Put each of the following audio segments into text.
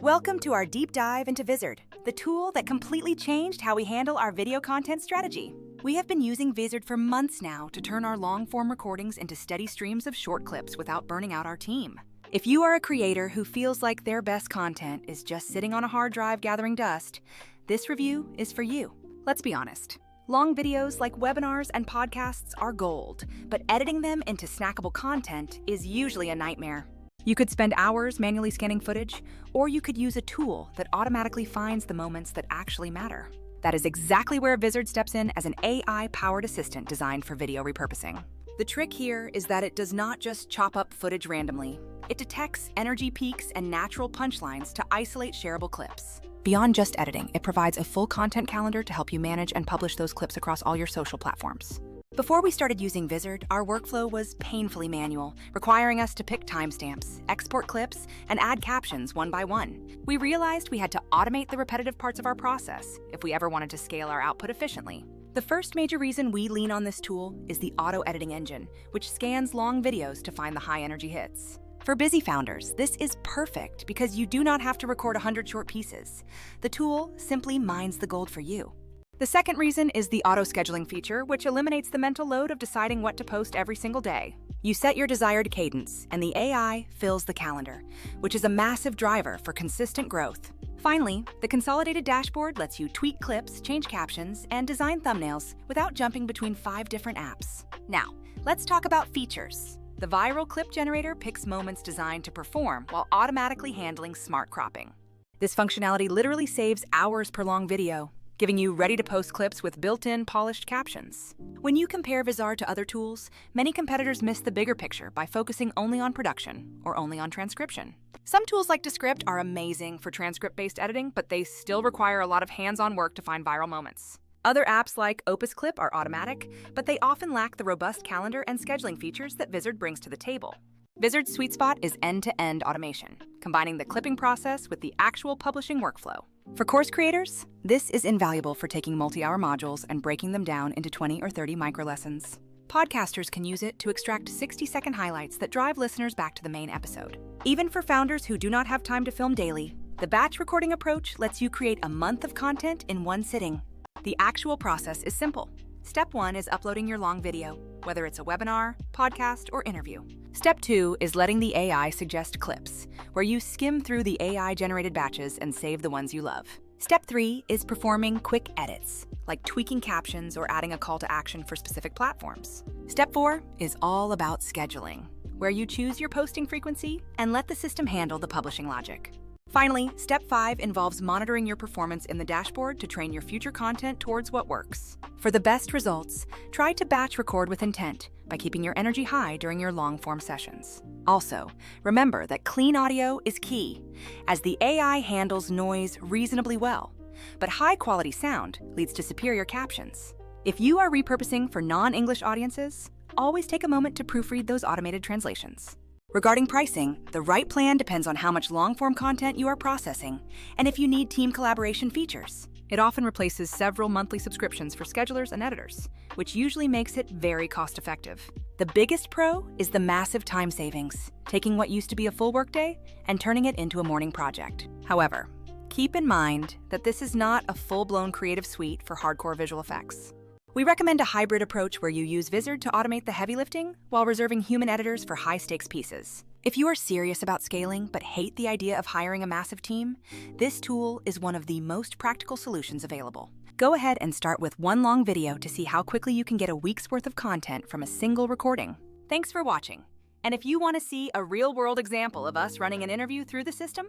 Welcome to our deep dive into Vizard, the tool that completely changed how we handle our video content strategy. We have been using Vizard for months now to turn our long-form recordings into steady streams of short clips without burning out our team. If you are a creator who feels like their best content is just sitting on a hard drive gathering dust, this review is for you. Let's be honest. Long videos like webinars and podcasts are gold, but editing them into snackable content is usually a nightmare. You could spend hours manually scanning footage, or you could use a tool that automatically finds the moments that actually matter. That is exactly where Vizard steps in as an AI-powered assistant designed for video repurposing. The trick here is that it does not just chop up footage randomly. It detects energy peaks and natural punchlines to isolate shareable clips. Beyond just editing, it provides a full content calendar to help you manage and publish those clips across all your social platforms. Before we started using Vizard, our workflow was painfully manual, requiring us to pick timestamps, export clips, and add captions one by one. We realized we had to automate the repetitive parts of our process if we ever wanted to scale our output efficiently. The first major reason we lean on this tool is the auto-editing engine, which scans long videos to find the high-energy hits. For busy founders, this is perfect because you do not have to record 100 short pieces. The tool simply mines the gold for you. The second reason is the auto-scheduling feature, which eliminates the mental load of deciding what to post every single day. You set your desired cadence, and the AI fills the calendar, which is a massive driver for consistent growth. Finally, the consolidated dashboard lets you tweak clips, change captions, and design thumbnails without jumping between 5 different apps. Now, let's talk about features. The viral clip generator picks moments designed to perform while automatically handling smart cropping. This functionality literally saves hours per long video, giving you ready-to-post clips with built-in polished captions. When you compare Vizard to other tools, many competitors miss the bigger picture by focusing only on production or only on transcription. Some tools like Descript are amazing for transcript-based editing, but they still require a lot of hands-on work to find viral moments. Other apps like Opus Clip are automatic, but they often lack the robust calendar and scheduling features that Vizard brings to the table. Vizard's sweet spot is end-to-end automation, combining the clipping process with the actual publishing workflow. For course creators, this is invaluable for taking multi-hour modules and breaking them down into 20 or 30 micro-lessons. Podcasters can use it to extract 60-second highlights that drive listeners back to the main episode. Even for founders who do not have time to film daily, the batch recording approach lets you create a month of content in one sitting. The actual process is simple. Step 1 is uploading your long video, whether it's a webinar, podcast, or interview. Step 2 is letting the AI suggest clips, where you skim through the AI-generated batches and save the ones you love. Step 3 is performing quick edits, like tweaking captions or adding a call to action for specific platforms. Step 4 is all about scheduling, where you choose your posting frequency and let the system handle the publishing logic. Finally, Step 5 involves monitoring your performance in the dashboard to train your future content towards what works. For the best results, try to batch record with intent by keeping your energy high during your long-form sessions. Also, remember that clean audio is key, as the AI handles noise reasonably well, but high-quality sound leads to superior captions. If you are repurposing for non-English audiences, always take a moment to proofread those automated translations. Regarding pricing, the right plan depends on how much long-form content you are processing and if you need team collaboration features. It often replaces several monthly subscriptions for schedulers and editors, which usually makes it very cost-effective. The biggest pro is the massive time savings, taking what used to be a full workday and turning it into a morning project. However, keep in mind that this is not a full-blown creative suite for hardcore visual effects. We recommend a hybrid approach where you use Vizard to automate the heavy lifting while reserving human editors for high-stakes pieces. If you are serious about scaling but hate the idea of hiring a massive team, this tool is one of the most practical solutions available. Go ahead and start with one long video to see how quickly you can get a week's worth of content from a single recording. Thanks for watching. And if you want to see a real-world example of us running an interview through the system,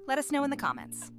let us know in the comments.